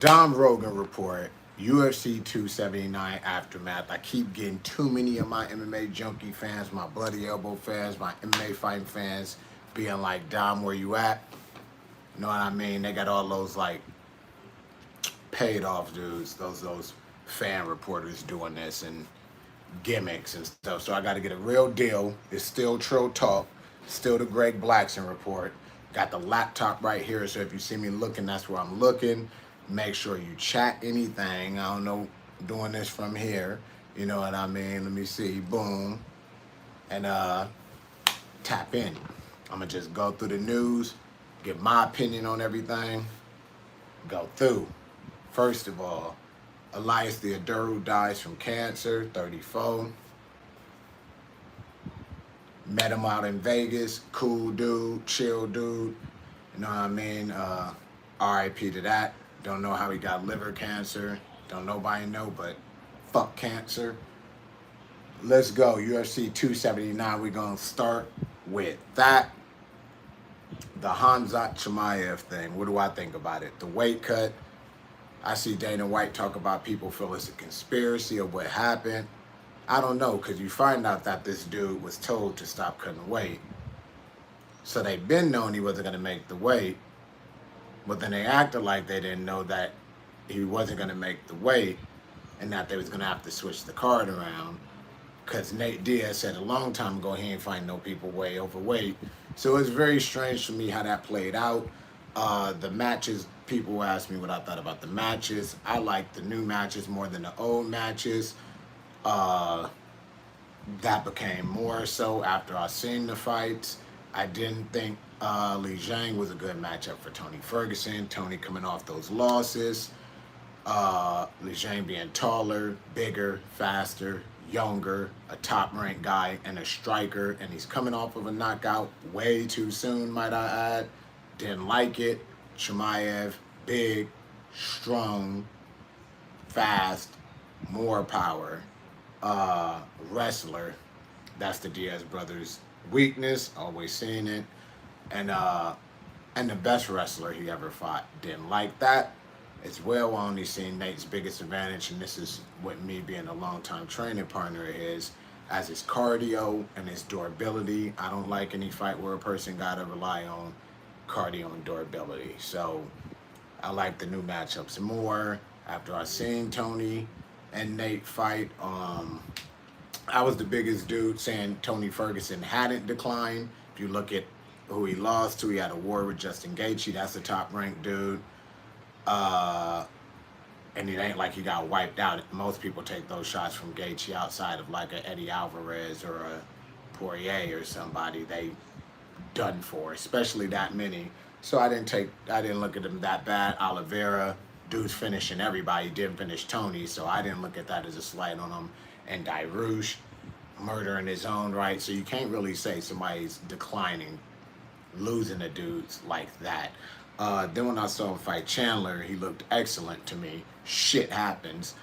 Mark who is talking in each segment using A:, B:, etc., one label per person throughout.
A: Dom Rogan report, UFC 279 aftermath. I keep getting too many of my MMA junkie fans, my Bloody Elbow fans, my MMA fighting fans being like, Dom, where you at? You know what I mean? They got all those like paid off dudes, those fan reporters doing this and gimmicks and stuff. So I got to get a real deal. It's still Trill Talk, still the Greg Blackson report. Got the laptop right here, so if you see me looking, that's where I'm looking. Make sure you chat anything. I don't know, doing this from here. You know what I mean? Let me see. Boom. And tap in. I'm gonna just go through the news, give my opinion on everything, go through. First of all, Elias Theodorou dies from cancer, 34. Met him out in Vegas. Cool dude, chill dude. You know what I mean? RIP to that. Don't know how he got liver cancer. Don't nobody know, but fuck cancer. Let's go. UFC 279. We're going to start with that. The Hamzat Chimaev thing. What do I think about it? The weight cut. I see Dana White talk about people feel it's a conspiracy of what happened. I don't know, because you find out that this dude was told to stop cutting weight. So they've been knowing he wasn't going to make the weight, but then they acted like they didn't know that he wasn't going to make the weight and that they was going to have to switch the card around, because Nate Diaz said a long time ago he ain't find no people way overweight. So it's very strange to me how that played out. The matches, people ask me what I thought about the matches. I like the new matches more than the old matches. Uh, that became more so after I seen the fights. I didn't think Li Zhang was a good matchup for Tony Ferguson. Tony coming off those losses. Li Zhang being taller, bigger, faster, younger, a top-ranked guy, and a striker. And he's coming off of a knockout way too soon, might I add. Didn't like it. Chimaev, big, strong, fast, more power. Wrestler. That's the Diaz brothers' weakness. Always seen it. And the best wrestler he ever fought. Didn't like that. As well, I only seen Nate's biggest advantage, and this is what me being a long-time training partner is, as his cardio and his durability. I don't like any fight where a person gotta rely on cardio and durability. So I like the new matchups more. After I seen Tony and Nate fight, I was the biggest dude saying Tony Ferguson hadn't declined. If you look at who he lost to, he had a war with Justin Gaethje. That's a top-ranked dude. Uh, and it ain't like he got wiped out. Most people take those shots from Gaethje outside of like a Eddie Alvarez or a Poirier or somebody. They done for, especially that many. So I didn't look at him that bad. Oliveira, dude's finishing everybody, didn't finish Tony, so I didn't look at that as a slight on him. And Dairouche, murder in his own right, so you can't really say somebody's declining, losing the dudes like that. Then when I saw him fight Chandler, he looked excellent to me. Shit happens.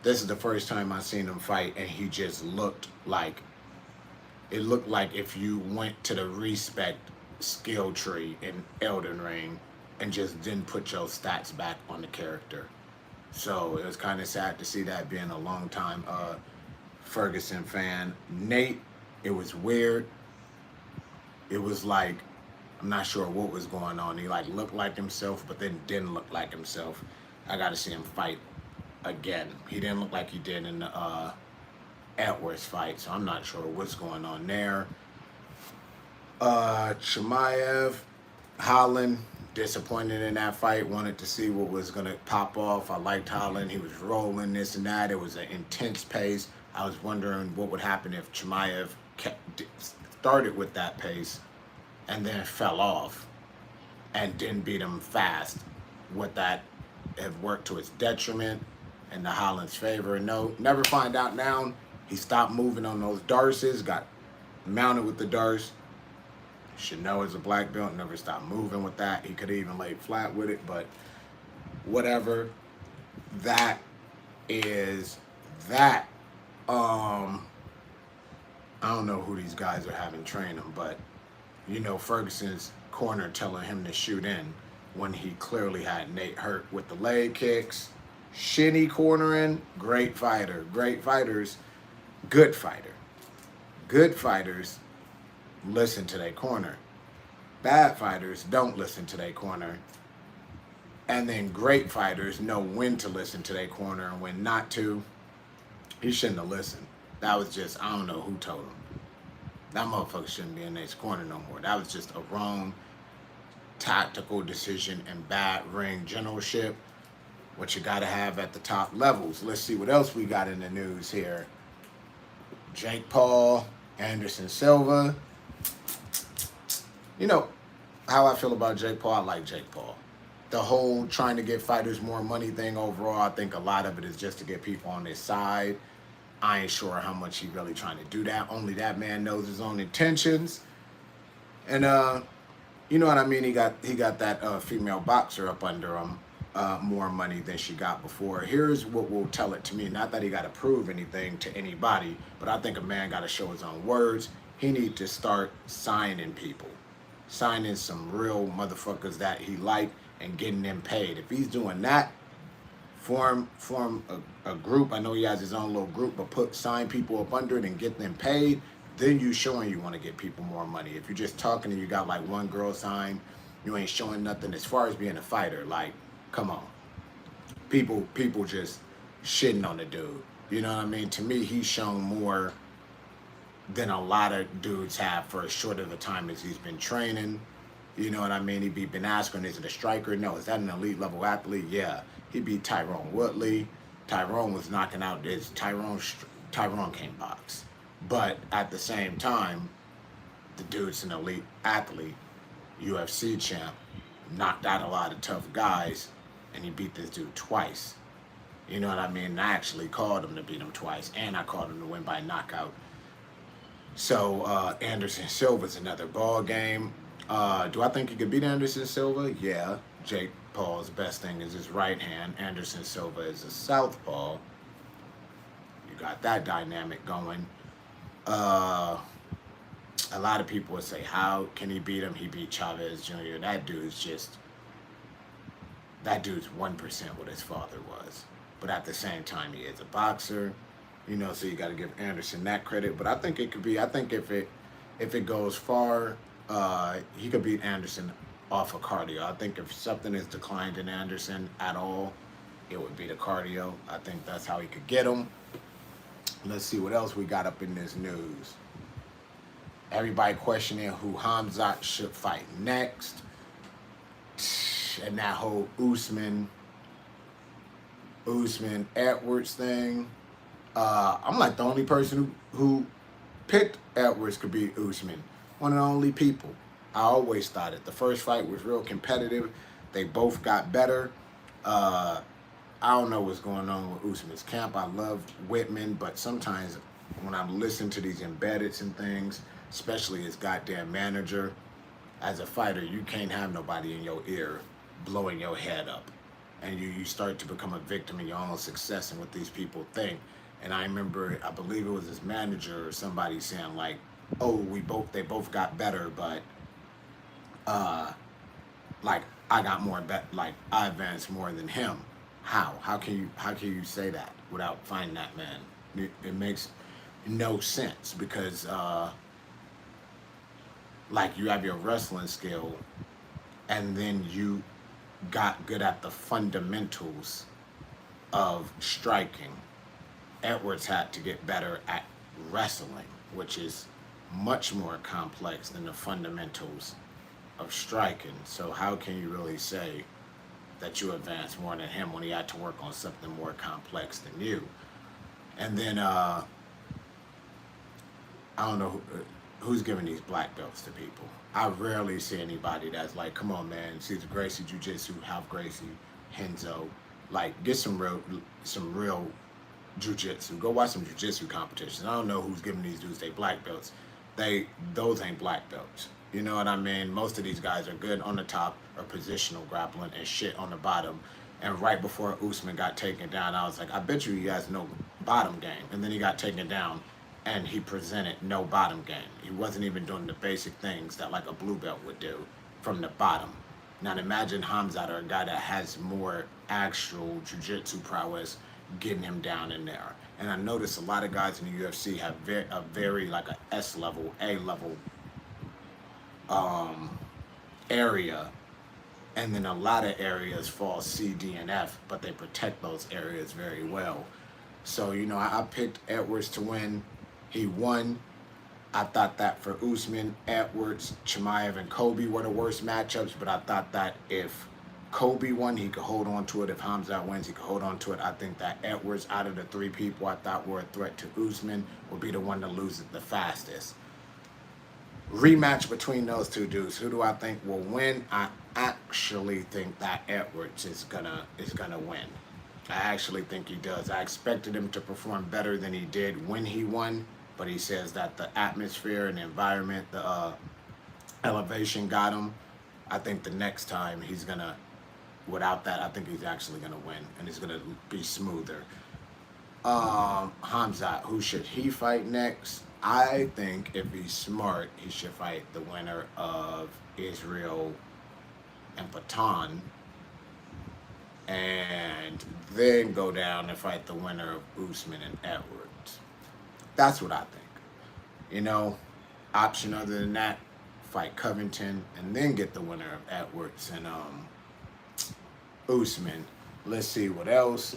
A: This is the first time I seen him fight, and he just looked like, it looked like if you went to the respect skill tree in Elden Ring and just didn't put your stats back on the character. So it was kind of sad to see that, being a long time Ferguson fan. Nate, it was weird. It was like, I'm not sure what was going on. He like looked like himself, but then didn't look like himself. I got to see him fight again. He didn't look like he did in the Edwards fight, so I'm not sure what's going on there. Chimaev, Holland, disappointed in that fight. Wanted to see what was going to pop off. I liked Holland. He was rolling this and that. It was an intense pace. I was wondering what would happen if Chimaev started with that pace and then fell off and didn't beat him fast. Would that have worked to his detriment and the Holland's favor? No, never find out now. He stopped moving on those darces, got mounted with the darce. Should know as a black belt, never stopped moving with that. He could have even laid flat with it, but whatever. That is that. I don't know who these guys are having train him, but you know Ferguson's corner telling him to shoot in. when he clearly had Nate hurt with the leg kicks. Shinny cornering, great fighter. Great fighters, good fighter. Good fighters listen to their corner. Bad fighters don't listen to their corner. And then great fighters know when to listen to their corner and when not to. He shouldn't have listened. That was just, I don't know who told him. That motherfucker shouldn't be in his corner no more. That was just a wrong tactical decision and bad ring generalship, what you got to have at the top levels. Let's see what else we got in the news here. Jake Paul, Anderson Silva. You know how I feel about Jake Paul? I like Jake Paul. The whole trying to get fighters more money thing overall, I think a lot of it is just to get people on his side. I ain't sure how much he really trying to do that. Only that man knows his own intentions. And you know what I mean? He got that female boxer up under him, more money than she got before. Here's what will tell it to me. Not that he got to prove anything to anybody, but I think a man got to show his own words. He need to start signing people. Signing some real motherfuckers that he like and getting them paid. If he's doing that, form a group. I know he has his own little group, but sign people up under it and get them paid. Then you showing you want to get people more money. If you're just talking and you got like one girl signed, you ain't showing nothing as far as being a fighter. Like, come on. People just shitting on the dude. You know what I mean? To me, he's shown more than a lot of dudes have for as short of a time as he's been training. You know what I mean? He beat Ben Askren. Is it a striker? No. Is that an elite level athlete? Yeah. He beat Tyrone Woodley. Tyrone was knocking out his Tyrone can't box. But at the same time, the dude's an elite athlete, UFC champ, knocked out a lot of tough guys, and he beat this dude twice. You know what I mean? I actually called him to beat him twice, and I called him to win by knockout. So Anderson Silva's another ball game. Do I think he could beat Anderson Silva? Yeah. Jake Paul's best thing is his right hand. Anderson Silva is a southpaw. You got that dynamic going. A lot of people would say, how can he beat him? He beat Chavez Jr. That dude's 1% what his father was. But at the same time, he is a boxer. You know, so you got to give Anderson that credit. But I think it could be, I think if it goes far, he could beat Anderson off of cardio. I think if something is declined in Anderson at all, it would be the cardio. I think that's how he could get him. Let's see what else we got up in this news. Everybody questioning who Hamzat should fight next. And that whole Usman Edwards thing. I'm like the only person who picked Edwards could beat Usman. One of the only people. I always thought it. The first fight was real competitive. They both got better. I don't know what's going on with Usman's camp. I love Whitman, but sometimes when I'm listening to these embeddeds and things, especially his goddamn manager, as a fighter, you can't have nobody in your ear blowing your head up. And you start to become a victim of your own success and what these people think. And I remember, I believe it was his manager or somebody saying like, oh, they both got better, but like I got more like I advanced more than him. How can you say that without finding that man? It makes no sense because like you have your wrestling skill and then you got good at the fundamentals of striking. Edwards had to get better at wrestling, which is much more complex than the fundamentals of striking. So how can you really say that you advanced more than him when he had to work on something more complex than you? And then I don't know who's giving these black belts to people. I rarely see anybody that's like, come on, man, Cesar Gracie Jiu-Jitsu, Half Gracie, Henzo, like get some real jiu-jitsu. Go watch some jiu-jitsu competitions. I don't know who's giving these dudes they black belts. Those ain't black belts. You know what I mean? Most of these guys are good on the top or positional grappling and shit on the bottom. And right before Usman got taken down, I was like, I bet you he has no bottom game. And then he got taken down and he presented no bottom game. He wasn't even doing the basic things that like a blue belt would do from the bottom. Now imagine Hamzat, or a guy that has more actual jiu-jitsu prowess, getting him down in there. And I notice a lot of guys in the UFC have a very like a S level, A level um, area, and then a lot of areas fall C, D, and F, but they protect those areas very well. So I picked Edwards to win. He won. I thought that for Usman, Edwards, Chimaev, and Kobe were the worst matchups, but I thought that if Kobe won, he could hold on to it. If Hamzat wins, he could hold on to it. I think that Edwards, out of the three people I thought were a threat to Usman, will be the one to lose it the fastest. Rematch between those two dudes. Who do I think will win? I actually think that Edwards is gonna win. I actually think he does. I expected him to perform better than he did when he won, but he says that the atmosphere and the environment, the elevation got him. I think the next time he's gonna, without that, I think he's actually gonna win, and he's gonna be smoother. Hamzat, who should he fight next? I think if he's smart, he should fight the winner of Israel and Patan, and then go down and fight the winner of Usman and Edwards. That's what I think. Option other than that, fight Covington and then get the winner of Edwards and Usman. Let's see what else.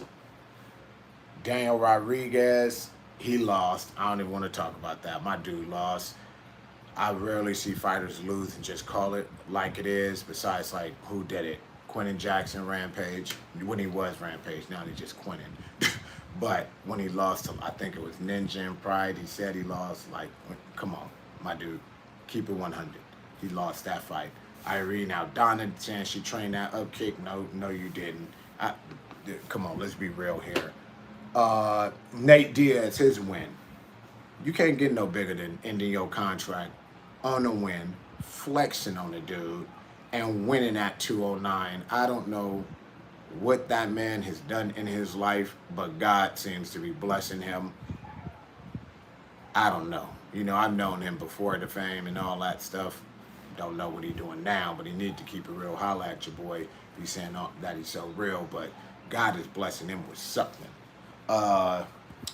A: Daniel Rodriguez, he lost. I don't even want to talk about that. My dude lost. I rarely see fighters lose and just call it like it is, besides like who did it? Quentin Jackson, Rampage. When he was Rampage, now he's just Quentin. But when he lost to, I think it was Ninja and Pride, he said he lost. Like, come on, my dude, keep it 100. He lost that fight. Irene Aldana saying she trained that up kick. No, you didn't. Come on, let's be real here. Nate Diaz, his win. You can't get no bigger than ending your contract on a win, flexing on the dude, and winning at 209. I don't know what that man has done in his life, but God seems to be blessing him. I don't know. I've known him before the fame and all that stuff. Don't know what he's doing now, but he need to keep it real. Holla at your boy. He's saying that he's so real, but God is blessing him with something.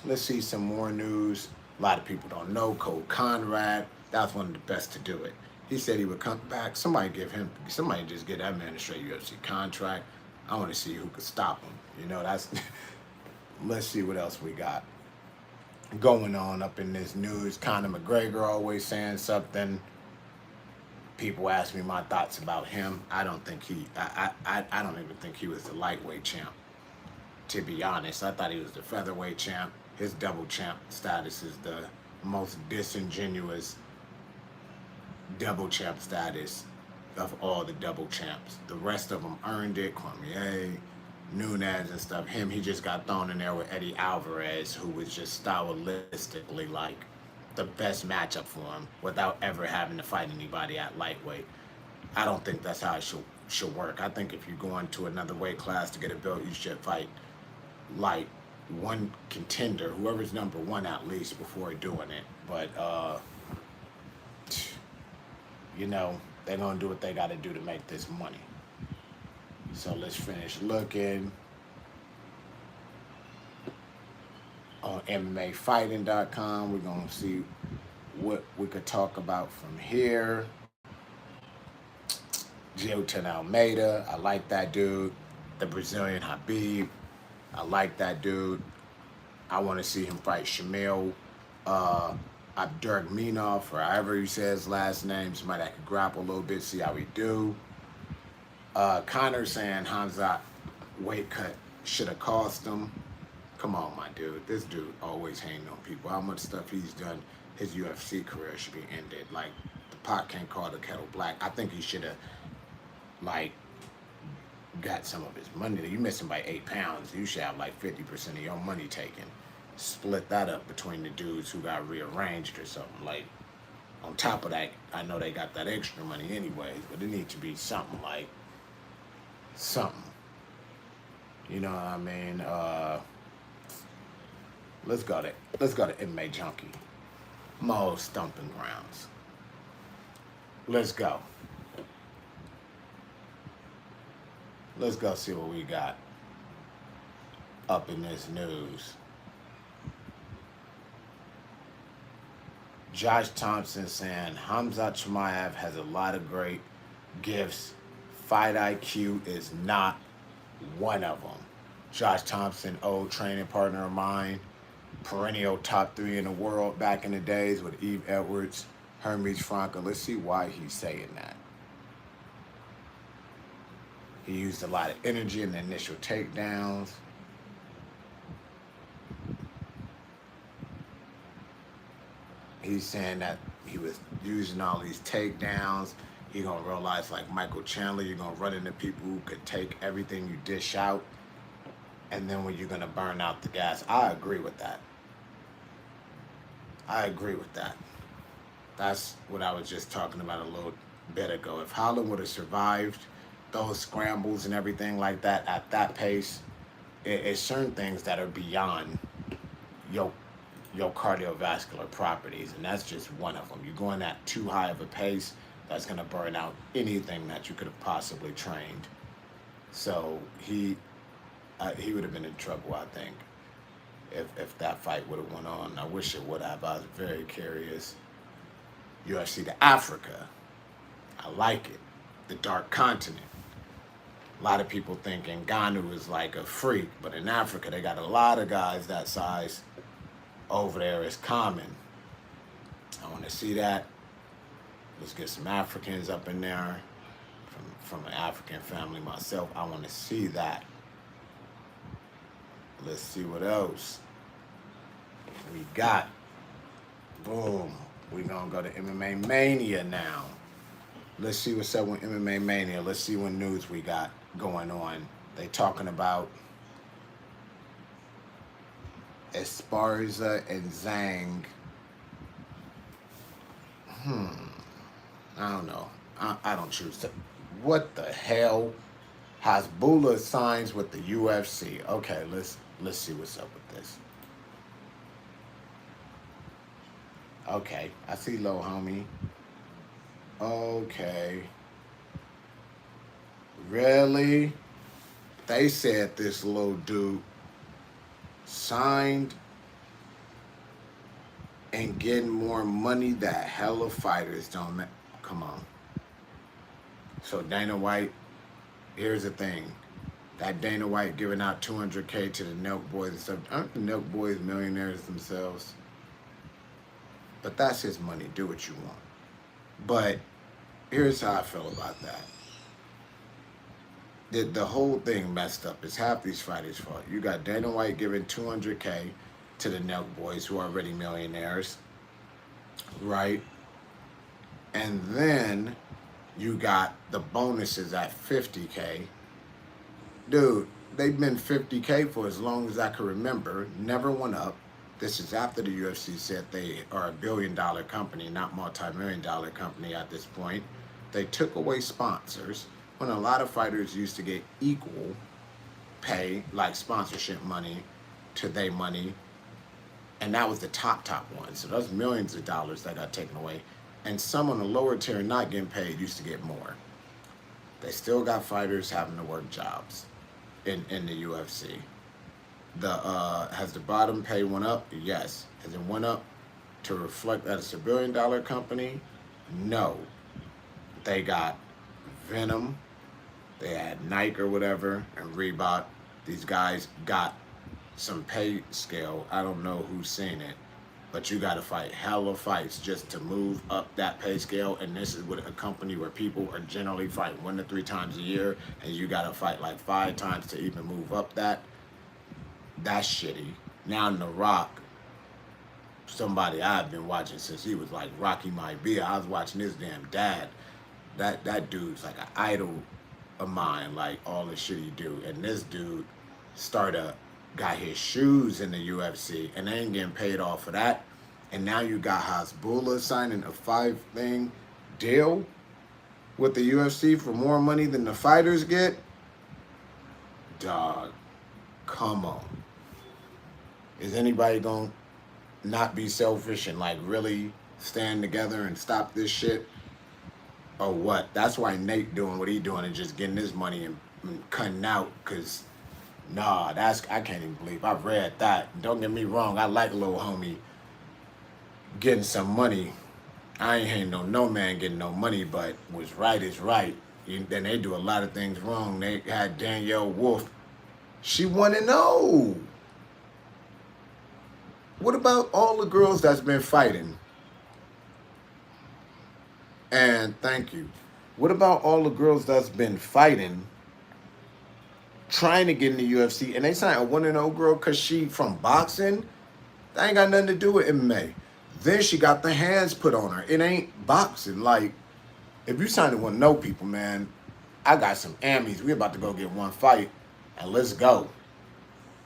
A: Let's see some more news. A lot of people don't know Cole Conrad. That was one of the best to do it. He said he would come back. Somebody just get that man a straight UFC contract. I want to see who could stop him. That's. Let's see what else we got going on up in this news. Conor McGregor always saying something. People ask me my thoughts about him. I don't think I don't even think he was the lightweight champ. To be honest, I thought he was the featherweight champ. His double champ status is the most disingenuous double champ status of all the double champs. The rest of them earned it. Cormier, Nunes and stuff. He just got thrown in there with Eddie Alvarez, who was just stylistically like the best matchup for him without ever having to fight anybody at lightweight. I don't think that's how it should work. I think if you go into another weight class to get a belt, you should fight like one contender, whoever's number one at least, before doing it. But they're gonna do what they gotta do to make this money. So let's finish looking on MMAfighting.com. We're gonna see what we could talk about from here. Gilton Almeida, I like that dude. The Brazilian Habib, I like that dude. I want to see him fight Shamil Abduragminov, or however he says his last name. Somebody that can grapple a little bit, see how he do. Conor saying Hamzat weight cut should have cost him. Come on, my dude. This dude always hating on people. How much stuff he's done, his UFC career should be ended. Like, the pot can't call the kettle black. I think he should have, like, got some of his money. You missing by 8 pounds. You should have like 50% of your money taken. Split that up between the dudes who got rearranged or something. Like, on top of that, I know they got that extra money anyways, but it needs to be something like something. You know what I mean? Let's go to MMA Junkie. Mo Stomping Grounds. Let's go. Let's go see what we got up in this news. Josh Thompson saying Hamzat Chimaev has a lot of great gifts. Fight IQ is not one of them. Josh Thompson, old training partner of mine, perennial top 3 in the world back in the days with Eve Edwards, Hermes Franca. Let's see why he's saying that. He used a lot of energy in the initial takedowns. He's saying that he was using all these takedowns. He gonna realize, like Michael Chandler, you're gonna run into people who could take everything you dish out, and then when you're gonna burn out the gas. I agree with that. I agree with that. That's what I was just talking about a little bit ago. If Holland would have survived those scrambles and everything like that at that pace, it's certain things that are beyond your cardiovascular properties, and that's just one of them. You're going at too high of a pace, that's going to burn out anything that you could have possibly trained. So he would have been in trouble, I think, if that fight would have went on. I wish it would have. I was very curious. UFC to Africa, I like it. The Dark Continent. A lot of people think Ngannou is like a freak, but in Africa they got a lot of guys that size. Over there is common. I want to see that. Let's get some Africans up in there. From an African family myself, I want to see that. Let's see what else we got. Boom. We're going to go to MMA Mania now. Let's see what's up with MMA Mania. Let's see what news we got going on. They talking about Esparza and Zhang. I don't know. I don't choose to. What the hell? Hasbulla signs with the UFC. Okay, let's see what's up with this. Okay, I see low homie. Okay. Really? They said this little dude signed and getting more money that hella fighters don't make. Come on. So Dana White, here's the thing. That Dana White giving out $200K to the Nelk boys and stuff. Aren't the Nelk boys millionaires themselves? But that's his money. Do what you want. But here's how I feel about that. The whole thing messed up. It's half these fighters' fault. You got Dana White giving $200K to the Nelk boys who are already millionaires, right? And then you got the bonuses at $50K. Dude, they've been $50K for as long as I can remember. Never went up. This is after the UFC said they are a billion-dollar company, not multi-million-dollar company at this point. They took away sponsors when a lot of fighters used to get equal pay, like sponsorship money, to their money. And that was the top one. So those millions of dollars that got taken away. And some on the lower tier not getting paid used to get more. They still got fighters having to work jobs in the UFC. Has the bottom pay went up? Yes. Has it went up to reflect that it's a billion-dollar company? No. They got Venom, they had Nike or whatever, and Reebok. These guys got some pay scale. I don't know who's seen it, but you got to fight hella fights just to move up that pay scale. And this is with a company where people are generally fighting 1 to 3 times a year, and you got to fight like 5 times to even move up that. That's shitty. Now in The Rock, somebody I've been watching since he was like Rocky Maivia. I was watching his damn dad. That dude's like an idol of mine, like all the shit he do. And this dude got his shoes in the UFC, and they ain't getting paid off of that. And now you got Hasbulla signing a 5-thing deal with the UFC for more money than the fighters get. Dog, come on. Is anybody gonna not be selfish and like really stand together and stop this shit? Or what? That's why Nate doing what he doing and just getting his money and cutting out, because nah, I can't even believe I read that. Don't get me wrong, I like a little homie getting some money. I ain't hating on no man getting no money, but what's right is right. And they do a lot of things wrong. They had Danielle Wolf. She want to know. What about all the girls that's been fighting? And thank you. What about all the girls that's been fighting, trying to get in the UFC, and they signed a 1-0 girl because she from boxing? That ain't got nothing to do with MMA. Then she got the hands put on her. It ain't boxing. Like, if you sign to 1-0 people, man, I got some ammies. We about to go get one fight, and let's go.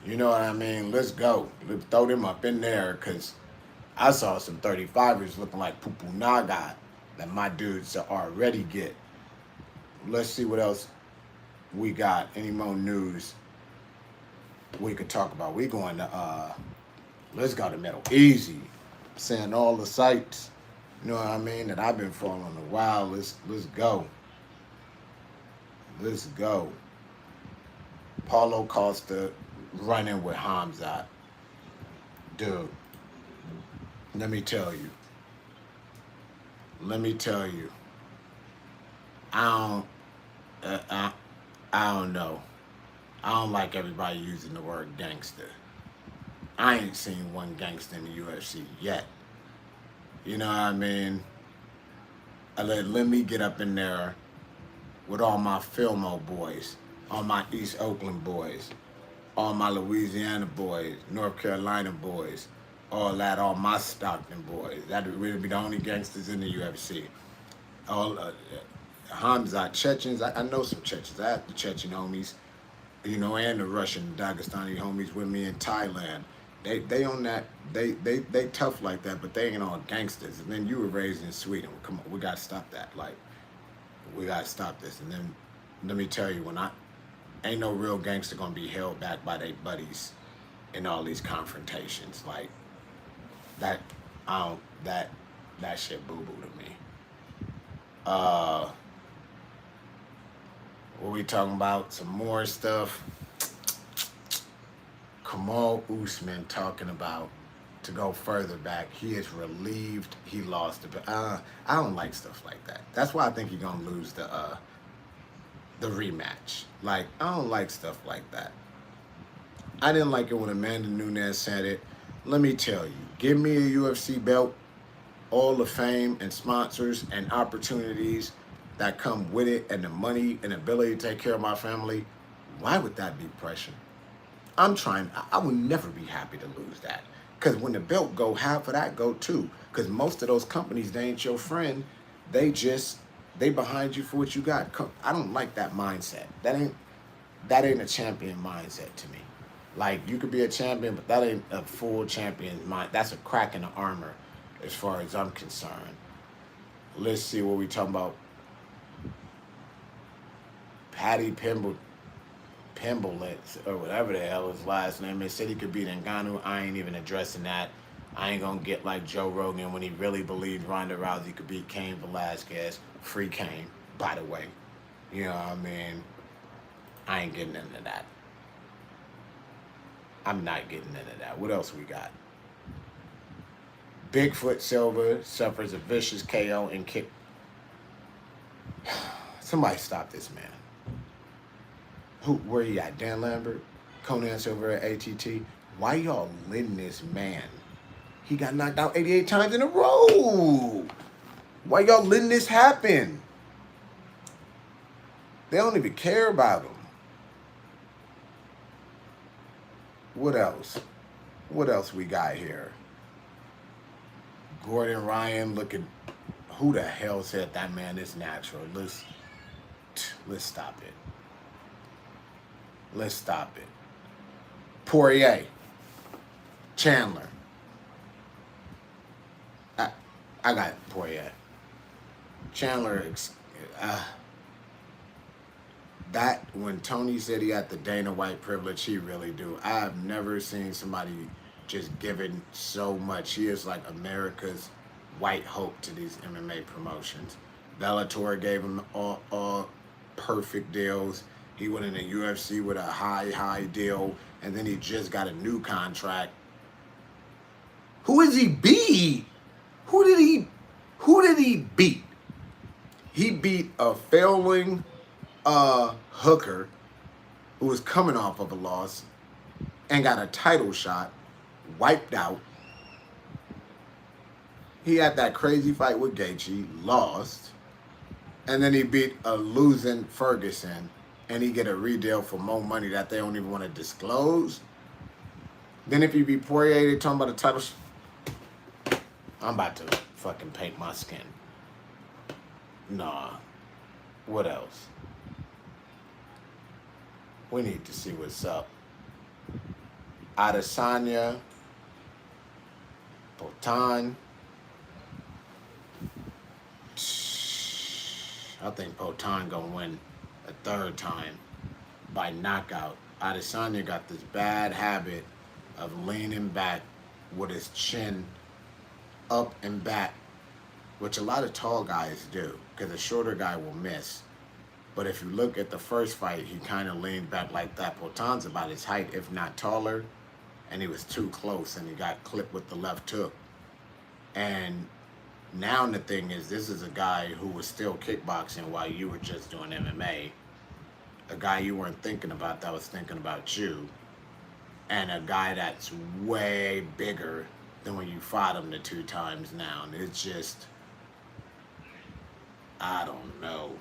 A: You know what I mean? Let's go. Let's throw them up in there, because I saw some 35ers looking like Pupu Naga that my dudes already get. Let's see what else we got. Any more news we could talk about? We going to, let's go to Middle Easy. Saying all the sites, you know what I mean, that I've been following a while. Let's go. Let's go. Paulo Costa running with Hamzat. Dude, let me tell you. I don't know. I don't like everybody using the word gangster. I ain't seen one gangster in the UFC yet. You know what I mean? Let me get up in there with all my Fillmore boys, all my East Oakland boys, all my Louisiana boys, North Carolina boys, all my Stockton boys. That would really be the only gangsters in the UFC. All Hamzat, Chechens. I know some Chechens. I have the Chechen homies, you know, and the Russian, Dagestani homies with me in Thailand. They on that. They tough like that, but they ain't all gangsters. And then you were raised in Sweden. Come on, we gotta stop that. Like, we gotta stop this. And then let me tell you, ain't no real gangster gonna be held back by their buddies in all these confrontations. Like that, that shit boo boo to me. What we talking about? Some more stuff. Kamal Usman talking about, to go further back, he is relieved he lost I don't like stuff like that. That's why I think he's gonna lose the rematch. Like, I don't like stuff like that. I didn't like it when Amanda Nunes said it. Let me tell you, give me a UFC belt, all the fame and sponsors and opportunities that come with it, and the money and ability to take care of my family. Why would that be pressure? I would never be happy to lose that. Because when the belt go, half of that go too. Because most of those companies, they ain't your friend. They behind you for what you got. I don't like that mindset. That ain't a champion mindset to me. Like, you could be a champion, but that ain't a full champion mind. That's a crack in the armor, as far as I'm concerned. Let's see what we talking about. Patty Pimble, or whatever the hell his last name is, said he could beat Ngannou. I ain't even addressing that. I ain't gonna get like Joe Rogan when he really believed Ronda Rousey could beat Cain Velasquez. Free Cain, by the way. You know what I mean? I ain't getting into that. I'm not getting into that. What else we got? Bigfoot Silva suffers a vicious KO and kick. Somebody stop this man. Where you at? Dan Lambert? Conan Silver at ATT? Why y'all letting this man? He got knocked out 88 times in a row. Why y'all letting this happen? They don't even care about him. What else? What else we got here? Gordon Ryan looking. Who the hell said that man is natural? Let's stop it. Let's stop it. Poirier. Chandler. I got Poirier. Chandler. That, when Tony said he had the Dana White privilege, he really do. I have never seen somebody just given so much. He is like America's white hope to these MMA promotions. Bellator gave him all perfect deals. He went in the UFC with a high deal, and then he just got a new contract. Who is he beat? Who did he beat? He beat a failing hooker who was coming off of a loss and got a title shot, wiped out. He had that crazy fight with Gaethje, lost, and then he beat a losing Ferguson, and he get a redeal for more money that they don't even want to disclose. Then if you beat Poirier, they talking about a title. I'm about to fucking paint my skin. Nah. What else? We need to see what's up. Adesanya, Potan. I think Potan gonna win a third time by knockout. Adesanya got this bad habit of leaning back with his chin up and back, which a lot of tall guys do, because a shorter guy will miss. But if you look at the first fight, he kind of leaned back like that. Potan's about his height, if not taller, and he was too close, and he got clipped with the left hook. And now the thing is, this is a guy who was still kickboxing while you were just doing MMA. A guy you weren't thinking about that was thinking about you. And a guy that's way bigger than when you fought him the 2 times now. And it's just, I don't know.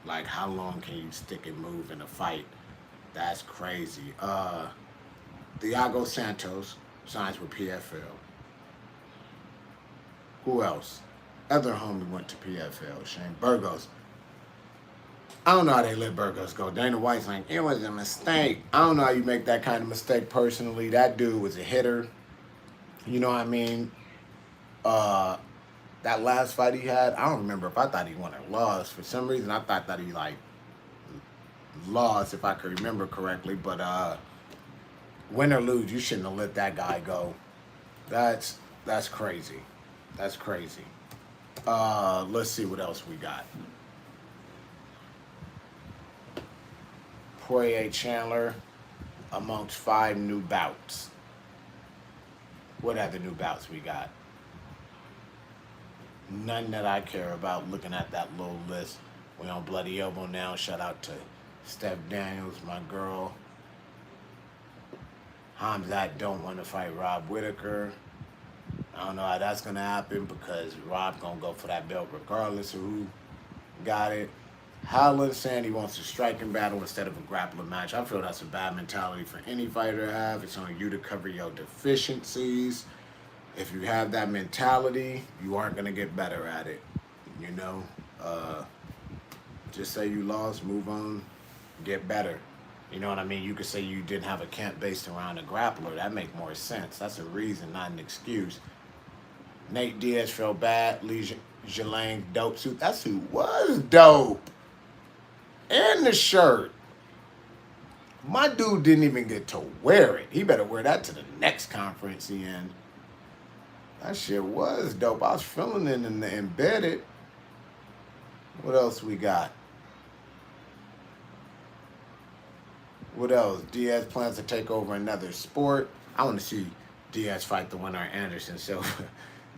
A: Like, how long can you stick and move in a fight? That's crazy. Thiago Santos signs with PFL. Who else? Other homie went to PFL. Shane Burgos. I don't know how they let Burgos go. Dana White's like, it was a mistake. I don't know how you make that kind of mistake personally. That dude was a hitter. You know what I mean? That last fight he had, I don't remember if I thought he won or lost. For some reason, I thought that he, like, lost, if I could remember correctly. But win or lose, you shouldn't have let that guy go. That's crazy. That's crazy. Let's see what else we got. Poirier Chandler amongst 5 new bouts. What other new bouts we got? None that I care about looking at that little list. We on Bloody Elbow now. Shout out to Steph Daniels, my girl. Hamzat don't want to fight Rob Whittaker. I don't know how that's going to happen because Rob going to go for that belt regardless of who got it. Howland saying he wants a striking battle instead of a grappling match. I feel that's a bad mentality for any fighter to have. It's on you to cover your deficiencies. If you have that mentality, you aren't going to get better at it. You know? Just say you lost, move on, get better. You know what I mean? You could say you didn't have a camp based around a grappler. That makes more sense. That's a reason, not an excuse. Nate Diaz felt bad. Lee Zhelang, dope suit. That's who was dope. And the shirt. My dude didn't even get to wear it. He better wear that to the next conference he in. That shit was dope. I was feeling it in the embedded. What else we got? What else? Diaz plans to take over another sport. I want to see Diaz fight the winner of Anderson Silva,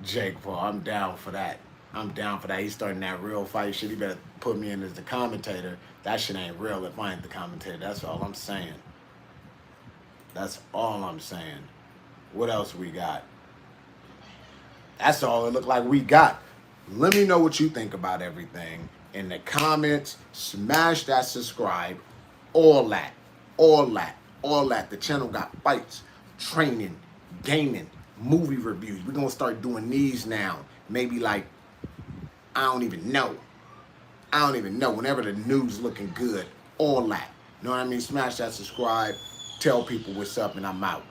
A: Jake Paul. I'm down for that. I'm down for that. He's starting that real fight shit. He better put me in as the commentator. That shit ain't real if I ain't the commentator. That's all I'm saying. That's all I'm saying. What else we got? That's all it looked like we got. Let me know what you think about everything in the comments. Smash that subscribe. All that. All that. All that. The channel got fights, training, gaming, movie reviews. We're going to start doing these now. Maybe like, I don't even know. Whenever the news looking good. All that. You know what I mean? Smash that subscribe. Tell people what's up and I'm out.